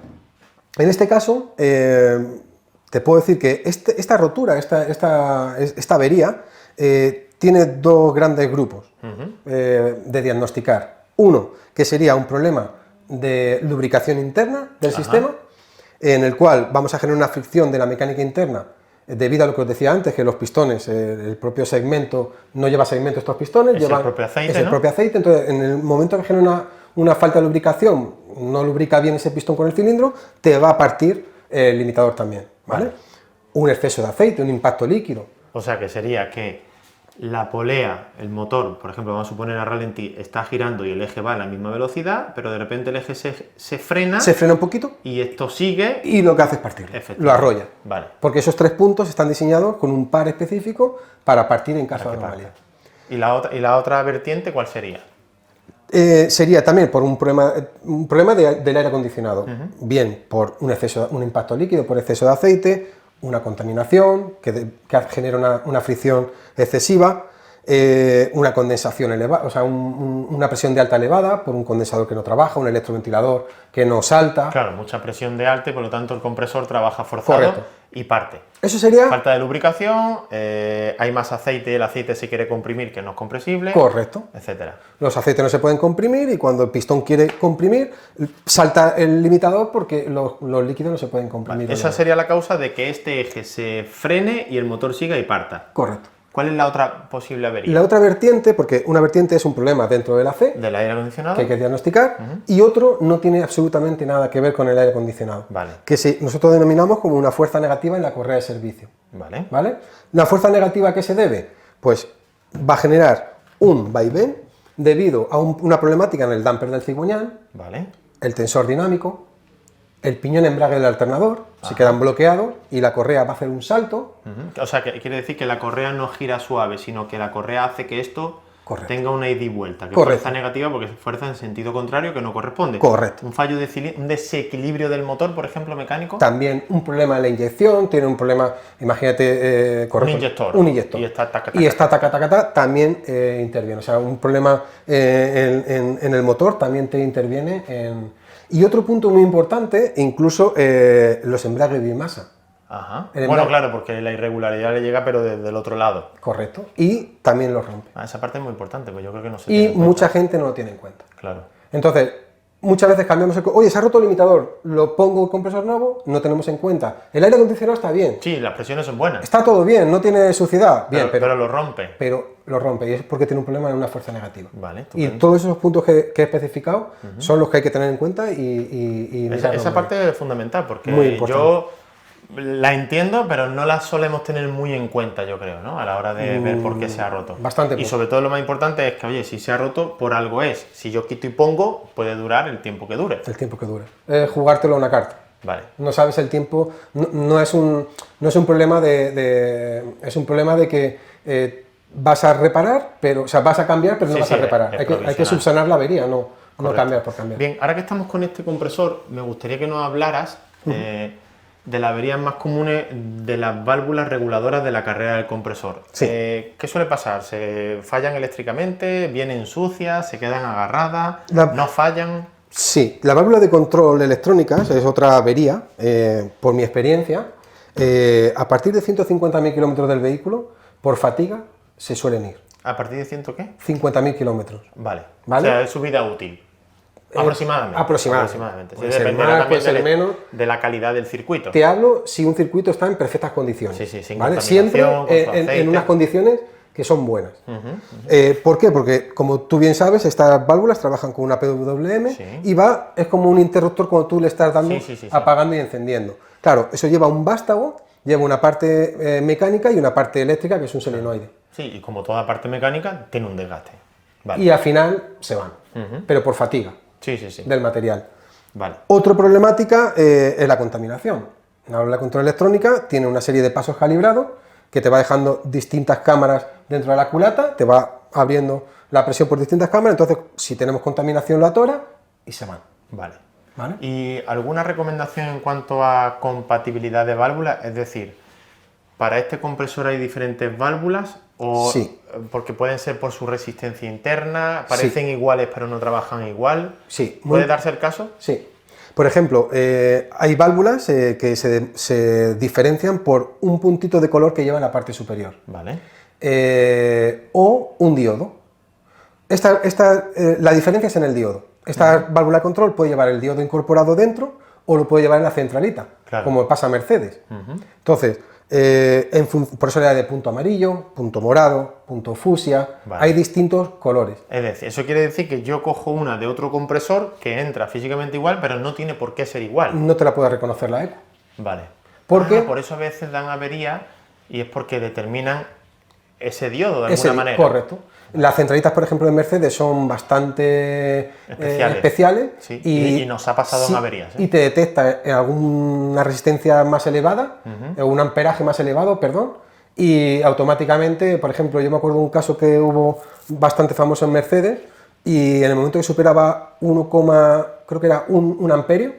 En este caso, te puedo decir que esta rotura, esta avería, tiene dos grandes grupos de diagnosticar. Uno, que sería un problema de lubricación interna del sistema, en el cual vamos a generar una fricción de la mecánica interna debido a lo que os decía antes, que los pistones, el propio segmento, no lleva segmento estos pistones, Es el propio aceite, es el ¿no? propio aceite, entonces en el momento que genera una falta de lubricación, no lubrica bien ese pistón con el cilindro, te va a partir el limitador también, ¿vale? Un exceso de aceite, un impacto líquido. O sea que sería que la polea, el motor, por ejemplo, vamos a suponer a ralentí, está girando y el eje va a la misma velocidad, pero de repente el eje se frena. Se frena un poquito y esto sigue. y lo que hace es partirlo, lo arrolla. Vale. Porque esos 3 puntos están diseñados con un par específico para partir en caso de anomalía. ¿Y la otra vertiente cuál sería? Sería también por un problema del aire acondicionado, bien por un impacto líquido, por exceso de aceite, una contaminación que genera una fricción excesiva, una condensación elevada, o sea, una presión de alta elevada por un condensador que no trabaja, un electroventilador que no salta. Claro, mucha presión de alta y por lo tanto el compresor trabaja forzado. Correcto. Y parte. Eso sería... Falta de lubricación, hay más aceite, el aceite se quiere comprimir que no es compresible. Correcto. Etcétera. Los aceites no se pueden comprimir y cuando el pistón quiere comprimir, salta el limitador porque los líquidos no se pueden comprimir. Vale. Esa sería la causa de que este eje se frene y el motor siga y parta. Correcto. ¿Cuál es la otra posible avería? La otra vertiente, porque una vertiente es un problema dentro del AC, ¿Del aire acondicionado? que hay que diagnosticar, y otro no tiene absolutamente nada que ver con el aire acondicionado. Vale. Que nosotros denominamos como una fuerza negativa en la correa de servicio. Vale. ¿Vale? ¿La fuerza negativa a qué se debe? Pues va a generar un vaivén debido a una problemática en el damper del cigüeñal, Vale. el tensor dinámico, el piñón embrague del alternador, se quedan bloqueados y la correa va a hacer un salto. O sea, que quiere decir que la correa no gira suave, sino que la correa hace que esto tenga una ida y vuelta. Que fuerza negativa porque es fuerza en sentido contrario que no corresponde. Correcto. Un fallo un desequilibrio del motor, por ejemplo, mecánico. También un problema en la inyección, tiene un problema, imagínate... un inyector. Un inyector. Y está taca, también interviene. O sea, un problema en el motor también te interviene en... Y otro punto muy importante, incluso los embragues bimasa. Ajá. El Bueno, embrague- claro, porque la irregularidad le llega, pero desde el otro lado. Correcto. Y también lo rompe. Esa parte es muy importante, pues yo creo que no se Y tiene en cuenta. mucha gente no lo tiene en cuenta. Claro. Entonces, muchas veces cambiamos oye, se ha roto el limitador, lo pongo el compresor nuevo, no tenemos en cuenta. El aire acondicionado está bien, Sí, las presiones son buenas, está todo bien, no tiene suciedad, bien, pero lo rompe. pero lo rompe y es porque tiene un problema en una fuerza negativa. Vale, Y estupendo. todos esos puntos que he especificado son los que hay que tener en cuenta y mirarlos Esa muy parte es fundamental, porque Muy importante. yo la entiendo, pero no la solemos tener muy en cuenta, yo creo, ¿no? A la hora de ver por qué se ha roto. bastante Y poco. sobre todo lo más importante es que, oye, si se ha roto, por algo es. Si yo quito y pongo, puede durar el tiempo que dure. el tiempo que dure. Es jugártelo a una carta. Vale. No sabes el tiempo, no es un problema es un problema de que vas a reparar, pero, o sea, vas a cambiar, pero no Sí, vas sí, a reparar. es Hay que provisional. subsanar la avería, no Correcto. cambiar por cambiar. Bien, ahora que estamos con este compresor, me gustaría que nos hablaras de las averías más comunes de las válvulas reguladoras de la carrera del compresor. Sí. ¿Qué suele pasar? ¿Se fallan eléctricamente? ¿Vienen sucias? ¿Se quedan agarradas? La- ¿No fallan? Sí, la válvula de control electrónicas es otra avería, por mi experiencia. A partir de 150.000 kilómetros del vehículo, por fatiga, se suelen ir. ¿A partir de 100 qué? 50.000 kilómetros. Vale. ¿Vale? O sea, es su vida útil. Aproximadamente. aproximadamente. Sí, Puede ser dependerá más, también puede ser menos. de la calidad del circuito. Te hablo si un circuito está en perfectas condiciones. Sí, sí, sin ¿vale? contaminación, Siempre con su en aceite. unas condiciones que son buenas. ¿Por qué? Porque, como tú bien sabes, estas válvulas trabajan con una PWM Sí. y es como un interruptor cuando tú le estás dando, Sí. apagando y encendiendo. Claro, eso lleva un vástago, lleva una parte mecánica y una parte eléctrica, que es un solenoide. Sí, y como toda parte mecánica, tiene un desgaste. Vale. Y al final se van, pero por fatiga Sí. del material. Vale. Otra problemática es la contaminación. La válvula de control electrónica tiene una serie de pasos calibrados que te va dejando distintas cámaras dentro de la culata, te va abriendo la presión por distintas cámaras, entonces si tenemos contaminación lo atora y se van. Vale. ¿Vale? ¿Y alguna recomendación en cuanto a compatibilidad de válvulas? Es decir, ¿para este compresor hay diferentes válvulas? O Sí. Porque pueden ser por su resistencia interna, parecen iguales pero no trabajan igual. Sí, ¿Puede darse el caso? Sí. Por ejemplo, hay válvulas que se diferencian por un puntito de color que lleva en la parte superior. Vale. O un diodo. La diferencia es en el diodo. Esta válvula de control puede llevar el diodo incorporado dentro o lo puede llevar en la centralita, Claro. como pasa a Mercedes. Entonces, por eso le da de punto amarillo, punto morado, punto fucsia, Vale. hay distintos colores. Es decir, eso quiere decir que yo cojo una de otro compresor que entra físicamente igual, pero no tiene por qué ser igual. No te la puede reconocer la ECU. Vale. ¿Por qué? Por eso a veces dan avería y es porque determinan ese diodo de Ese- alguna manera. Correcto. Las centralitas, por ejemplo, de Mercedes son bastante especiales Sí, y nos ha pasado en averías, ¿eh? Y te detecta alguna resistencia más elevada, un amperaje más elevado, perdón, y automáticamente, por ejemplo, yo me acuerdo de un caso que hubo bastante famoso en Mercedes y en el momento que superaba 1, creo que era un amperio,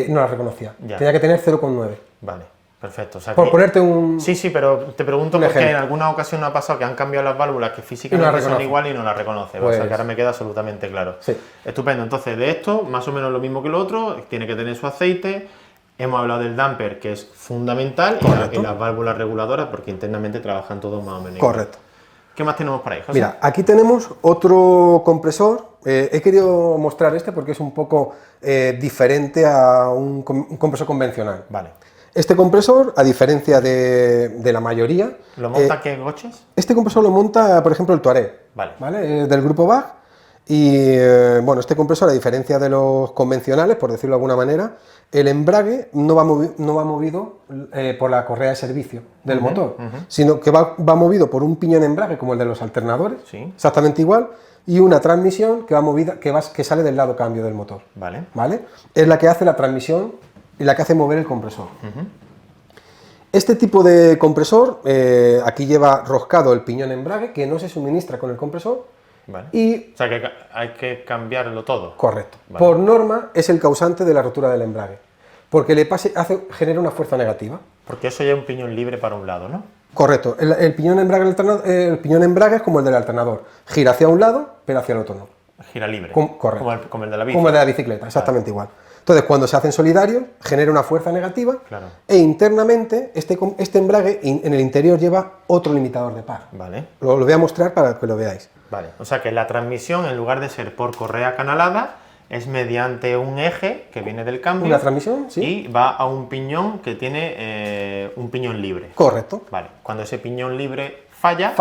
no la reconocía. Ya. Tenía que tener 0,9. Vale, perfecto. O sea Por que- ponerte un... Sí, pero te pregunto un porque en ejemplo. alguna ocasión ha pasado que han cambiado las válvulas que Y no físicamente la son reconoce. iguales y no las reconoce. O Pues- sea que ahora me queda absolutamente claro. Sí. Estupendo. Entonces, de esto, más o menos lo mismo que lo otro, tiene que tener su aceite. Hemos hablado del damper, que es fundamental, Correcto. y las válvulas reguladoras, porque internamente trabajan todos más o menos igual. Correcto. ¿Qué más tenemos por ahí, José? Mira, aquí tenemos otro compresor. He querido mostrar este porque es un poco diferente a un compresor convencional. Vale. Este compresor, a diferencia de la mayoría, ¿Lo monta qué coches? este compresor lo monta, por ejemplo, el Touareg, Vale. Del grupo BAG. Y bueno, este compresor, a diferencia de los convencionales, por decirlo de alguna manera, el embrague no va movido por la correa de servicio del motor, sino que va movido por un piñón embrague como el de los alternadores, Sí. exactamente igual, y una transmisión que va movida, que sale del lado cambio del motor. Vale. ¿Vale? Es la que hace la transmisión y la que hace mover el compresor. Este tipo de compresor, aquí lleva roscado el piñón embrague, que no se suministra con el compresor, Vale. y O sea que hay que cambiarlo todo. correcto. Vale. Por norma es el causante de la rotura del embrague, porque genera una fuerza negativa. Porque eso ya es un piñón libre para un lado, ¿no? Correcto. El piñón embrague es como el del alternador. Gira hacia un lado, pero hacia el otro no. Gira libre. Correcto. Como el de la bici. Como el de la bicicleta, exactamente igual. Entonces, cuando se hacen solidarios, genera una fuerza negativa e internamente este embrague en el interior lleva otro limitador de par. Vale. Lo voy a mostrar para que lo veáis. Vale, o sea que la transmisión, en lugar de ser por correa canalada, es mediante un eje que viene del cambio. Una transmisión, sí. Y va a un piñón que tiene un piñón libre. Correcto. Vale, cuando ese piñón libre falla,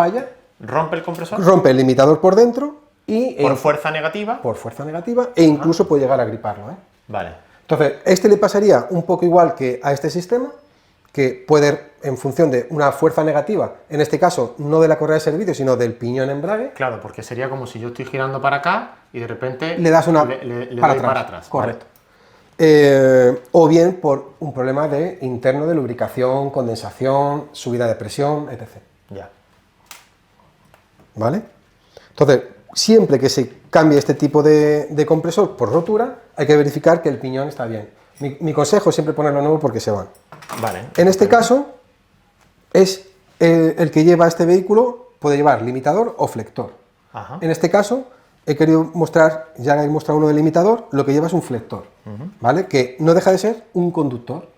rompe el compresor. Rompe el limitador por dentro y... Por fuerza negativa. Por fuerza negativa e incluso puede llegar a griparlo, ¿eh? Vale. Entonces, este le pasaría un poco igual que a este sistema, que puede, en función de una fuerza negativa, en este caso no de la correa de servicio, sino del piñón embrague. Claro, porque sería como si yo estoy girando para acá y de repente le das una le doy para atrás. Correcto. Vale. O bien por un problema interno de lubricación, condensación, subida de presión, etc. Ya. ¿Vale? Entonces, siempre que se cambie este tipo de compresor por rotura, hay que verificar que el piñón está bien. Mi consejo es siempre ponerlo nuevo porque se van. Vale. En este caso, es el que lleva este vehículo, puede llevar limitador o flector. Ajá. En este caso, he querido mostrar, ya he mostrado uno del limitador, lo que lleva es un flector, ¿vale? Que no deja de ser un conductor.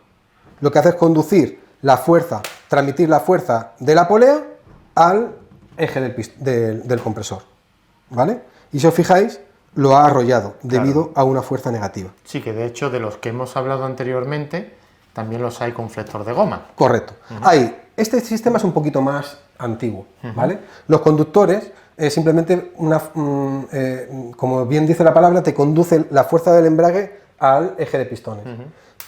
Lo que hace es conducir la fuerza, transmitir la fuerza de la polea al eje del compresor, ¿vale? Y si os fijáis, lo ha arrollado debido a una fuerza negativa. Sí, que de hecho de los que hemos hablado anteriormente, también los hay con flector de goma. Correcto. Este sistema es un poquito más antiguo, ¿vale? Los conductores, simplemente, como bien dice la palabra, te conduce la fuerza del embrague al eje de pistones.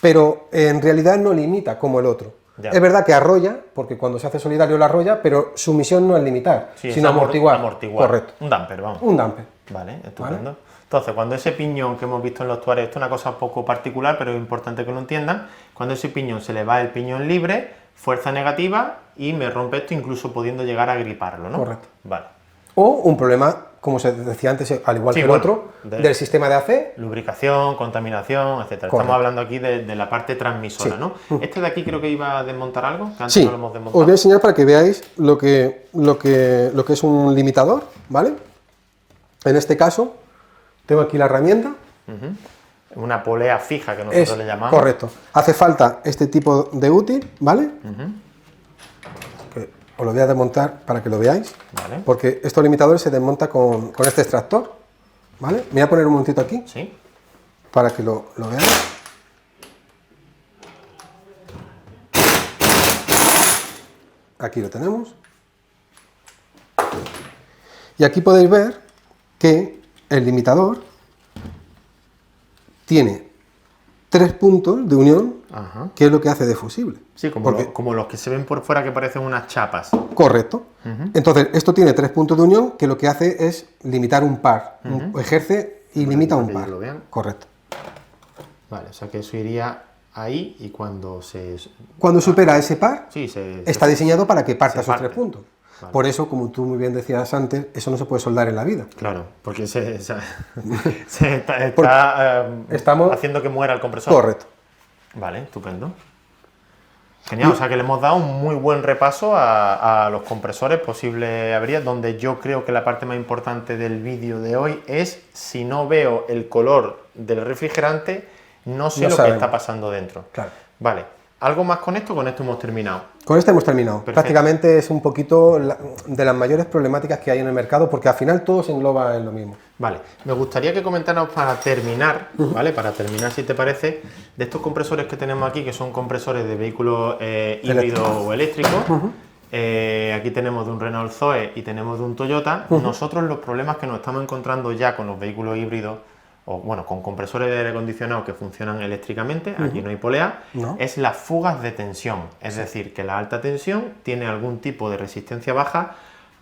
Pero en realidad no limita como el otro. Ya. Es verdad que arrolla, porque cuando se hace solidario lo arrolla, pero su misión no es limitar, sino amortiguar. Correcto. Un damper, vamos. Un damper. Vale, estupendo. ¿Vale? Entonces, cuando ese piñón que hemos visto en los tuares, esto es una cosa poco particular, pero es importante que lo entiendan, cuando ese piñón se le va el piñón libre, fuerza negativa, y me rompe esto incluso pudiendo llegar a griparlo, ¿no? Correcto. Vale. O un problema, como se decía antes, al igual que el otro, del sistema de AC. Lubricación, contaminación, etc. Estamos hablando aquí de la parte transmisora, ¿no? Este de aquí creo que iba a desmontar algo, que antes no lo hemos desmontado. Os voy a enseñar para que veáis lo que es un limitador, ¿vale? En este caso, tengo aquí la herramienta. Una polea fija que nosotros le llamamos. Correcto. Hace falta este tipo de útil, ¿vale? Os lo voy a desmontar para que lo veáis, ¿vale? Porque estos limitadores se desmontan con este extractor, ¿vale? Me voy a poner un momentito aquí, ¿sí? Para que lo veáis. Aquí lo tenemos. Y aquí podéis ver que el limitador tiene 3 puntos de unión, que es lo que hace de fusible. Sí, como los que se ven por fuera que parecen unas chapas. Correcto. Entonces, esto tiene 3 puntos de unión que lo que hace es limitar un par. Ejerce y limita un par. Lo vean. Correcto. Vale, o sea que eso iría ahí y cuando supera ese par, está se diseñado para que parta esos 3 puntos. Vale. Por eso, como tú muy bien decías antes, eso no se puede soldar en la vida. Claro, porque estamos haciendo que muera el compresor. Correcto. Vale, estupendo. Genial, o sea que le hemos dado un muy buen repaso a los compresores, posibles averías, donde yo creo que la parte más importante del vídeo de hoy es, si no veo el color del refrigerante, no sé lo que está pasando dentro. Claro. Vale, ¿algo más con esto? Con esto hemos terminado. Con esto hemos terminado. Perfecto. Prácticamente es un poquito de las mayores problemáticas que hay en el mercado, porque al final todo se engloba en lo mismo. Vale, me gustaría que comentaras para terminar, ¿vale? Para terminar, si te parece, de estos compresores que tenemos aquí, que son compresores de vehículos híbridos o eléctricos. Aquí tenemos de un Renault Zoe y tenemos de un Toyota. Nosotros los problemas que nos estamos encontrando ya con los vehículos híbridos, o bueno, con compresores de aire acondicionado que funcionan eléctricamente, aquí no hay polea, es las fugas de tensión. Es decir, que la alta tensión tiene algún tipo de resistencia baja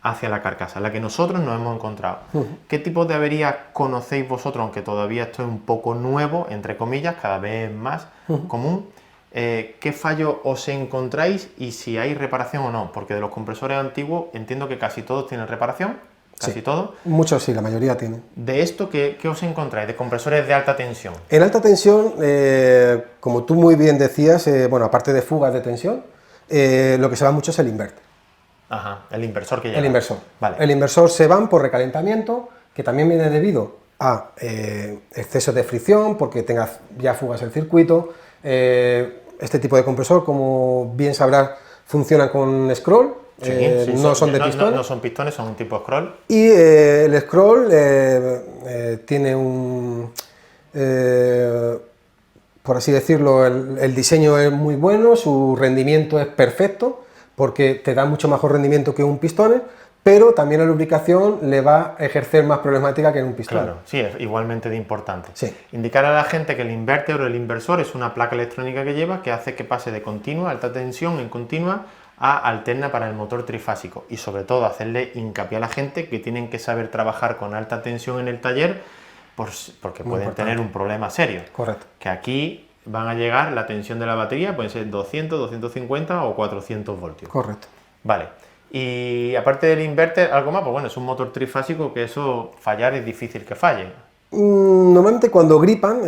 hacia la carcasa, la que nosotros nos hemos encontrado. ¿Qué tipo de avería conocéis vosotros, aunque todavía esto es un poco nuevo, entre comillas, cada vez más común? ¿Qué fallo os encontráis y si hay reparación o no? Porque de los compresores antiguos entiendo que casi todos tienen reparación. Casi todo. Muchos sí, la mayoría tienen. ¿De esto qué os encontráis? De compresores de alta tensión. En alta tensión, como tú muy bien decías, bueno, aparte de fugas de tensión, lo que se va mucho es el inverter. Ajá, el inversor que lleva. El inversor. Vale. El inversor se van por recalentamiento, que también viene debido a exceso de fricción, porque tenga ya fugas el circuito. Este tipo de compresor, como bien sabrás, funciona con scroll, no son de pistones. No son pistones, son un tipo scroll. Y el scroll tiene un... por así decirlo, el diseño es muy bueno, su rendimiento es perfecto, porque te da mucho mejor rendimiento que un pistón, pero también la lubricación le va a ejercer más problemática que en un pistón. Claro, sí, es igualmente de importante. Sí. Indicar a la gente que el inverter o el inversor es una placa electrónica que lleva que hace que pase de continua, alta tensión en continua, a alterna para el motor trifásico. Y sobre todo hacerle hincapié a la gente que tienen que saber trabajar con alta tensión en el taller porque pueden tener un problema serio. Correcto. Que aquí van a llegar, la tensión de la batería puede ser 200, 250 o 400 voltios. Correcto. Vale. Y aparte del inverter, algo más, pues bueno, es un motor trifásico que eso fallar es difícil que falle. Normalmente cuando gripan,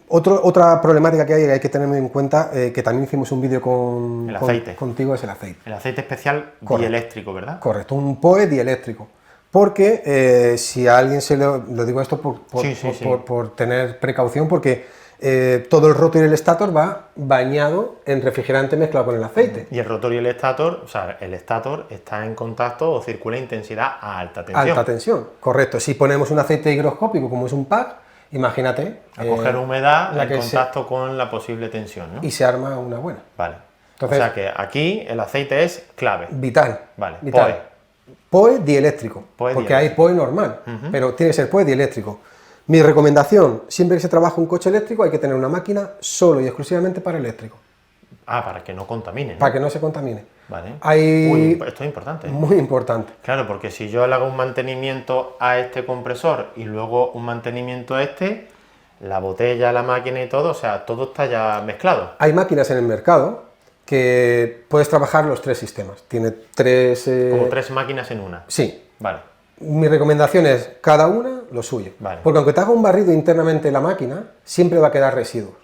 otra problemática que hay que tener en cuenta, que también hicimos un vídeo contigo, es el aceite. El aceite especial dieléctrico, ¿verdad? Correcto, un POE dieléctrico. Porque si a alguien se lo digo esto por tener precaución, porque todo el rotor y el estator va bañado en refrigerante mezclado con el aceite. Y el rotor y el estator, o sea, el estator está en contacto o circula a intensidad a alta tensión. Alta tensión, correcto. Si ponemos un aceite higroscópico como es un pack, imagínate. A coger humedad en contacto con la posible tensión, ¿no? Y se arma una buena. Vale. Entonces, o sea que aquí el aceite es clave. Vital. Vale, vital. POE dieléctrico, porque hay POE normal, pero tiene que ser POE dieléctrico. Mi recomendación, siempre que se trabaja un coche eléctrico hay que tener una máquina solo y exclusivamente para eléctrico. Ah, para que no contamine, ¿no? Para que no se contamine. Vale. Esto es importante. Muy importante. Claro, porque si yo le hago un mantenimiento a este compresor y luego un mantenimiento a este, la botella, la máquina y todo, o sea, todo está ya mezclado. Hay máquinas en el mercado que puedes trabajar los tres sistemas. Tiene tres... Como tres máquinas en una. Sí. Vale. Mi recomendación es cada una lo suyo. Vale. Porque aunque te haga un barrido internamente en la máquina, siempre va a quedar residuos.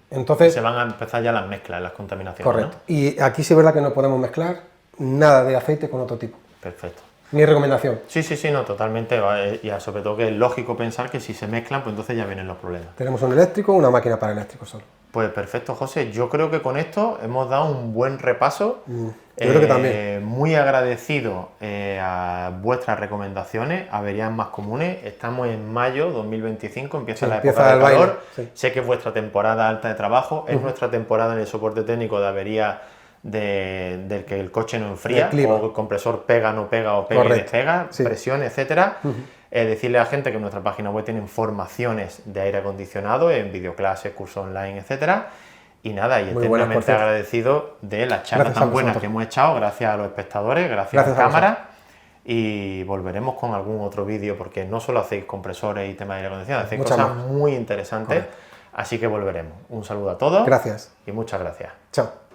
Entonces, y se van a empezar ya las mezclas, las contaminaciones. Correcto. ¿No? Y aquí sí es verdad que no podemos mezclar nada de aceite con otro tipo. Perfecto. Mi recomendación. Sí, no, totalmente. Y sobre todo que es lógico pensar que si se mezclan, pues entonces ya vienen los problemas. Tenemos un eléctrico, una máquina para eléctrico solo. Pues perfecto, José. Yo creo que con esto hemos dado un buen repaso. Yo creo que también. Muy agradecido a vuestras recomendaciones, averías más comunes. Estamos en mayo 2025, empieza la época de calor. Sí. Sé que es vuestra temporada alta de trabajo, es nuestra temporada en el soporte técnico de avería del que el coche no enfría, o el compresor pega, no pega, o pega y despega, presión, etcétera. Decirle a la gente que en nuestra página web tienen formaciones de aire acondicionado, en videoclases, cursos online, etcétera. Y nada, y eternamente agradecido de las charlas tan buenas que hemos echado, gracias a los espectadores, gracias a la cámara. Y volveremos con algún otro vídeo, porque no solo hacéis compresores y temas de aire acondicionado, hacéis cosas muy interesantes. Así que volveremos. Un saludo a todos. Gracias. Y muchas gracias. Chao.